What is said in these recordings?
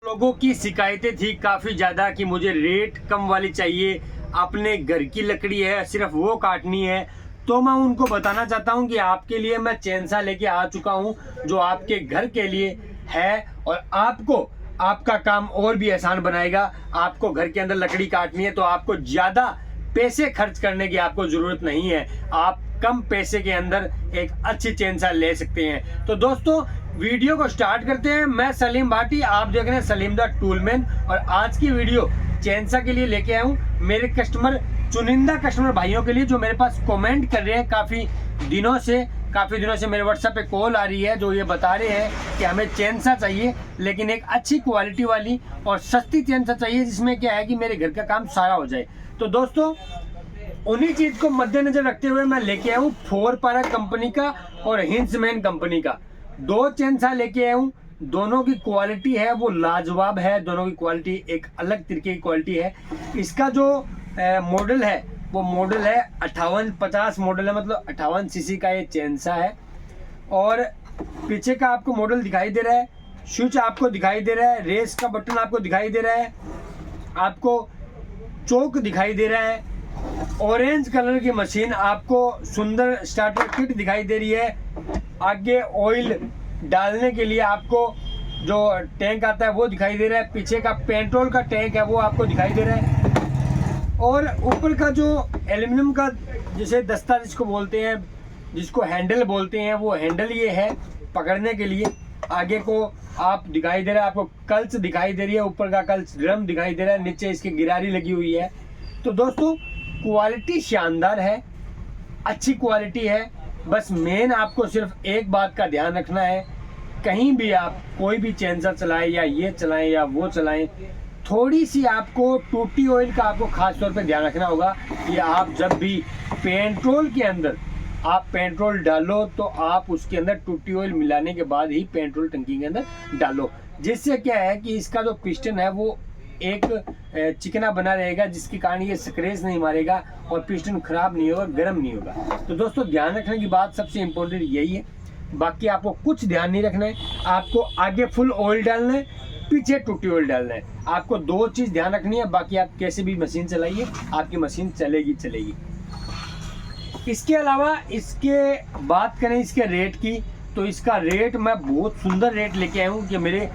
लोगों की शिकायतें थी काफ़ी ज़्यादा कि मुझे रेट कम वाली चाहिए, अपने घर की लकड़ी है सिर्फ वो काटनी है। तो मैं उनको बताना चाहता हूं कि आपके लिए मैं चेंसा लेके आ चुका हूं जो आपके घर के लिए है और आपको आपका काम और भी आसान बनाएगा। आपको घर के अंदर लकड़ी काटनी है तो आपको ज़्यादा पैसे खर्च करने की आपको ज़रूरत नहीं है। आप कम पैसे के अंदर एक अच्छी चेंसा ले सकते हैं। तो दोस्तों वीडियो को स्टार्ट करते हैं। मैं सलीम भाटी, आप देख रहे हैं सलीम द टूलमैन और आज की वीडियो चेंसा के लिए लेके आया हूँ मेरे कस्टमर, चुनिंदा कस्टमर भाइयों के लिए जो मेरे पास कमेंट कर रहे हैं काफ़ी दिनों से मेरे व्हाट्सएप पे कॉल आ रही है जो ये बता रहे हैं कि हमें चेंसा चाहिए लेकिन एक अच्छी क्वालिटी वाली और सस्ती चेंसा चाहिए जिसमें क्या है कि मेरे घर का काम सारा हो जाए। तो दोस्तों उन्हीं चीज़ को मद्देनजर रखते हुए मैं लेके आया हूँ फोर पारा कंपनी का और हिंसमैन कंपनी का दो चेंसा लेके आया हूँ। दोनों की क्वालिटी है वो लाजवाब है, दोनों की क्वालिटी एक अलग तरीके की क्वालिटी है। इसका जो मॉडल है वो मॉडल है 5850 मॉडल है, मतलब 58 सीसी का ये चेंसा है। और पीछे का आपको मॉडल दिखाई दे रहा है, स्विच आपको दिखाई दे रहा है, रेस का बटन आपको दिखाई दे रहा है, आपको चौक दिखाई दे रहा है, ऑरेंज कलर की मशीन आपको सुंदर स्टार्टर किट दिखाई दे रही है। आगे ऑयल डालने के लिए आपको जो टैंक आता है वो दिखाई दे रहा है, पीछे का पेट्रोल का टैंक है वो आपको दिखाई दे रहा है और ऊपर का जो एल्युमिनियम का जैसे दस्ता जिसको बोलते हैं, जिसको हैंडल बोलते हैं, वो हैंडल ये है पकड़ने के लिए। आगे को आप दिखाई दे रहा है, आपको कल्च दिखाई दे रही है, ऊपर का कल्च ड्रम दिखाई दे रहा है, नीचे इसकी गिरारी लगी हुई है। तो दोस्तों क्वालिटी शानदार है, अच्छी क्वालिटी है। बस मेन आपको सिर्फ एक बात का ध्यान रखना है, कहीं भी आप कोई भी चेंसर चलाएं या ये चलाएं या वो चलाएं, थोड़ी सी आपको टूटी ऑयल का आपको खास तौर पे ध्यान रखना होगा कि आप जब भी पेट्रोल के अंदर आप पेट्रोल डालो तो आप उसके अंदर टूटी ऑयल मिलाने के बाद ही पेट्रोल टंकी के अंदर डालो, जिससे क्या है कि इसका जो पिस्टन है वो एक चिकना बना रहेगा जिसके कारण ये स्क्रैच नहीं मारेगा और पिस्टन खराब नहीं होगा, गर्म नहीं होगा। तो दोस्तों ध्यान रखने की बात सबसे इम्पोर्टेंट यही है, बाकी आपको कुछ ध्यान नहीं रखना है। आपको आगे फुल ऑयल डालना है, पीछे टूटी ऑयल डालना है, आपको दो चीज़ ध्यान रखनी है। बाकी आप कैसे भी मशीन चलाइए आपकी मशीन चलेगी। इसके अलावा इसके बात करें इसके रेट की, तो इसका रेट मैं बहुत सुंदर रेट लेके आया हूँ कि मेरे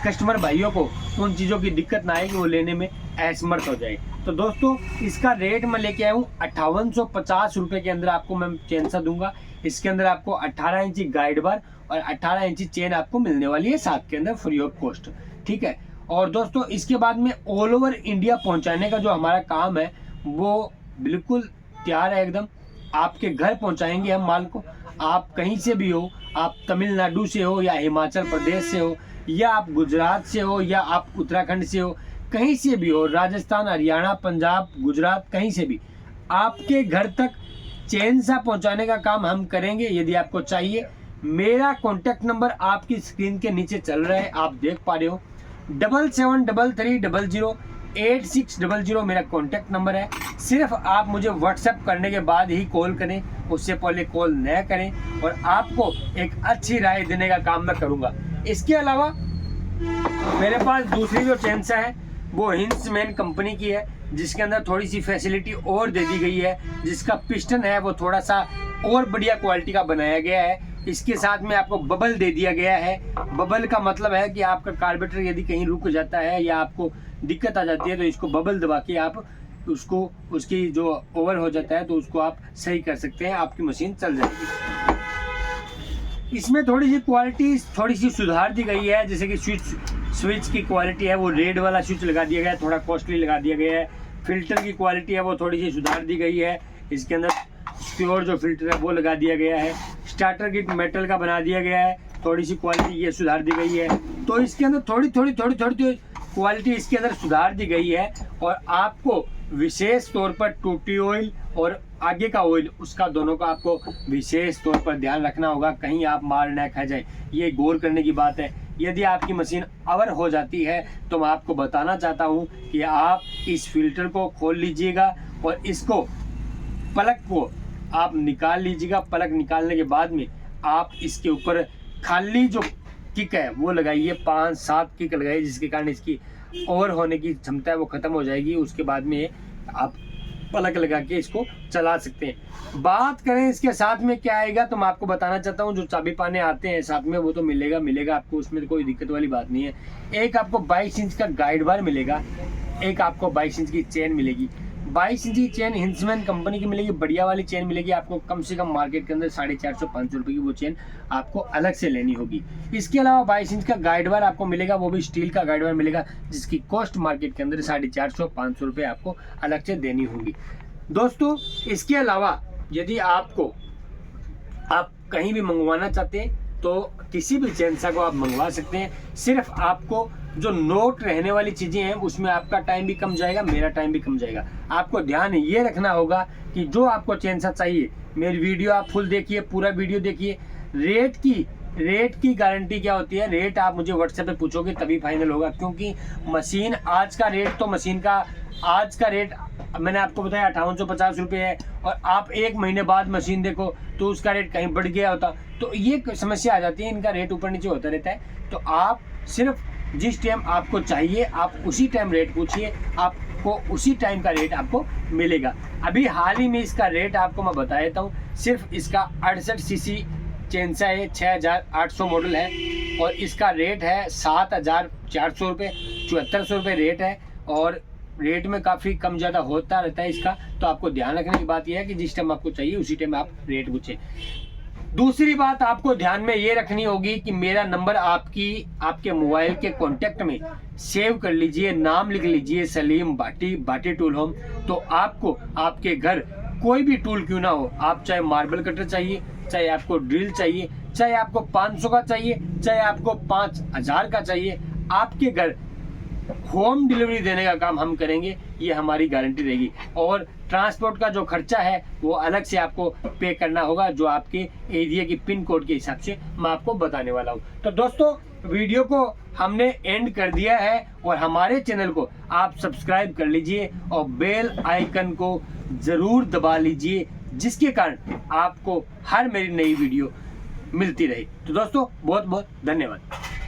कस्टमर भाइयों को उन चीज़ों की दिक्कत ना आए कि वो लेने में असमर्थ हो जाए। तो दोस्तों इसका रेट मैं लेके आया हूँ 5850 रुपये के अंदर आपको मैं चेंसा दूंगा। इसके अंदर आपको 18 इंची गाइड बार और 18 इंची चेन आपको मिलने वाली है साथ के अंदर फ्री ऑफ कॉस्ट, ठीक है। और दोस्तों इसके बाद में ऑल ओवर इंडिया पहुँचाने का जो हमारा काम है वो बिल्कुल तैयार है एकदम। आपके घर पहुँचाएंगे हम माल को, आप कहीं से भी हो, आप तमिलनाडु से हो या हिमाचल प्रदेश से हो या आप गुजरात से हो या आप उत्तराखंड से हो, कहीं से भी हो, राजस्थान, हरियाणा, पंजाब, गुजरात, कहीं से भी आपके घर तक चेंसा पहुंचाने का काम हम करेंगे। यदि आपको चाहिए, मेरा कॉन्टैक्ट नंबर आपकी स्क्रीन के नीचे चल रहा है, आप देख पा रहे हो। 7733008600 मेरा कॉन्टैक्ट नंबर है। सिर्फ आप मुझे व्हाट्सएप करने के बाद ही कॉल करें, उससे पहले कॉल न करें और आपको एक अच्छी राय देने का काम मैं करूँगा। इसके अलावा मेरे पास दूसरी जो चेंसा है वो हिंसमैन कंपनी की है, जिसके अंदर थोड़ी सी फैसिलिटी और दे दी गई है, जिसका पिस्टन है वो थोड़ा सा और बढ़िया क्वालिटी का बनाया गया है। इसके साथ में आपको बबल दे दिया गया है। बबल का मतलब है कि आपका कार्बोरेटर यदि कहीं रुक जाता है या आपको दिक्कत आ जाती है तो इसको बबल दबा के आप उसको उसकी जो ओवर हो जाता है तो उसको आप सही कर सकते हैं, आपकी मशीन चल जाएगी। इसमें थोड़ी सी क्वालिटी थोड़ी सी सुधार दी गई है, जैसे कि स्विच की क्वालिटी है वो रेड वाला स्विच लगा दिया गया है, थोड़ा कॉस्टली लगा दिया गया है। फिल्टर की क्वालिटी है वो थोड़ी सी सुधार दी गई है, इसके अंदर प्योर जो फिल्टर है वो लगा दिया गया है। स्टार्टर किट मेटल का बना दिया गया है, थोड़ी सी क्वालिटी ये सुधार दी गई है। तो इसके अंदर थोड़ी क्वालिटी इसके अंदर सुधार दी गई है और आपको विशेष तौर पर टूटी ऑयल और आगे का ऑयल उसका दोनों का आपको विशेष तौर पर ध्यान रखना होगा, कहीं आप मार न खा जाए, ये गौर करने की बात है। यदि आपकी मशीन अवर हो जाती है तो मैं आपको बताना चाहता हूँ कि आप इस फिल्टर को खोल लीजिएगा और इसको पलक को आप निकाल लीजिएगा। पलक निकालने के बाद में आप इसके ऊपर खाली जो किक है वो लगाइए, 5-7 किक लगाइए, जिसके कारण इसकी ओवर होने की क्षमता है वो ख़त्म हो जाएगी। उसके बाद में आप पलक लगा के इसको चला सकते हैं। बात करें इसके साथ में क्या आएगा तो मैं आपको बताना चाहता हूँ, जो चाबी पाने आते हैं साथ में वो तो मिलेगा आपको, उसमें कोई दिक्कत वाली बात नहीं है। एक आपको 22 इंच का गाइड बार मिलेगा, एक आपको 22 इंच की चेन मिलेगी। 22 इंच की चेन हिंसमैन कंपनी की मिलेगी, बढ़िया वाली चेन मिलेगी आपको। कम से कम मार्केट के अंदर 450-500 रुपये की वो चेन आपको अलग से लेनी होगी। इसके अलावा 22 इंच का गाइड बार आपको मिलेगा, वो भी स्टील का गाइड बार मिलेगा, जिसकी कॉस्ट मार्केट के अंदर 450-500 रुपये आपको अलग से देनी होगी। दोस्तों इसके अलावा यदि आप कहीं भी मंगवाना चाहते हैं तो किसी भी चेनसा को आप मंगवा सकते हैं। सिर्फ आपको जो नोट रहने वाली चीज़ें हैं उसमें आपका टाइम भी कम जाएगा, मेरा टाइम भी कम जाएगा। आपको ध्यान ये रखना होगा कि जो आपको चेनसा चाहिए, मेरी वीडियो आप फुल देखिए, पूरा वीडियो देखिए। रेट की गारंटी क्या होती है, रेट आप मुझे व्हाट्सएप पे पूछोगे तभी फाइनल होगा, क्योंकि मशीन आज का रेट तो मशीन का आज का रेट मैंने आपको बताया 5850 रुपये है, और आप 1 महीने बाद मशीन देखो तो उसका रेट कहीं बढ़ गया होता, तो ये समस्या आ जाती है, इनका रेट ऊपर नीचे होता रहता है। तो आप सिर्फ जिस टाइम आपको चाहिए आप उसी टाइम रेट पूछिए, आपको उसी टाइम का रेट आपको मिलेगा। अभी हाल ही में इसका रेट आपको मैं बता देता हूँ। सिर्फ इसका 68 सीसी चेनसा है, 6800 मॉडल है, और इसका रेट है 7400 रुपये, 7400 रुपये रेट है, और रेट में काफ़ी कम ज़्यादा होता रहता है इसका। तो आपको ध्यान रखने की बात यह है कि जिस टाइम आपको चाहिए उसी टाइम आप रेट पूछें। दूसरी बात आपको ध्यान में ये रखनी होगी कि मेरा नंबर आपके मोबाइल के कॉन्टेक्ट में सेव कर लीजिए, नाम लिख लीजिए सलीम भाटी टूल होम। तो आपको आपके घर कोई भी टूल क्यों ना हो, आप चाहे मार्बल कटर चाहिए, चाहे आपको ड्रिल चाहिए, चाहे आपको 500 का चाहिए, चाहे आपको 5000 का चाहिए, आपके घर होम डिलीवरी देने का काम हम करेंगे, ये हमारी गारंटी रहेगी। और ट्रांसपोर्ट का जो खर्चा है वो अलग से आपको पे करना होगा, जो आपके एरिया की पिन कोड के हिसाब से मैं आपको बताने वाला हूँ। तो दोस्तों वीडियो को हमने एंड कर दिया है, और हमारे चैनल को आप सब्सक्राइब कर लीजिए और बेल आइकन को ज़रूर दबा लीजिए, जिसके कारण आपको हर मेरी नई वीडियो मिलती रहे। तो दोस्तों बहुत बहुत धन्यवाद।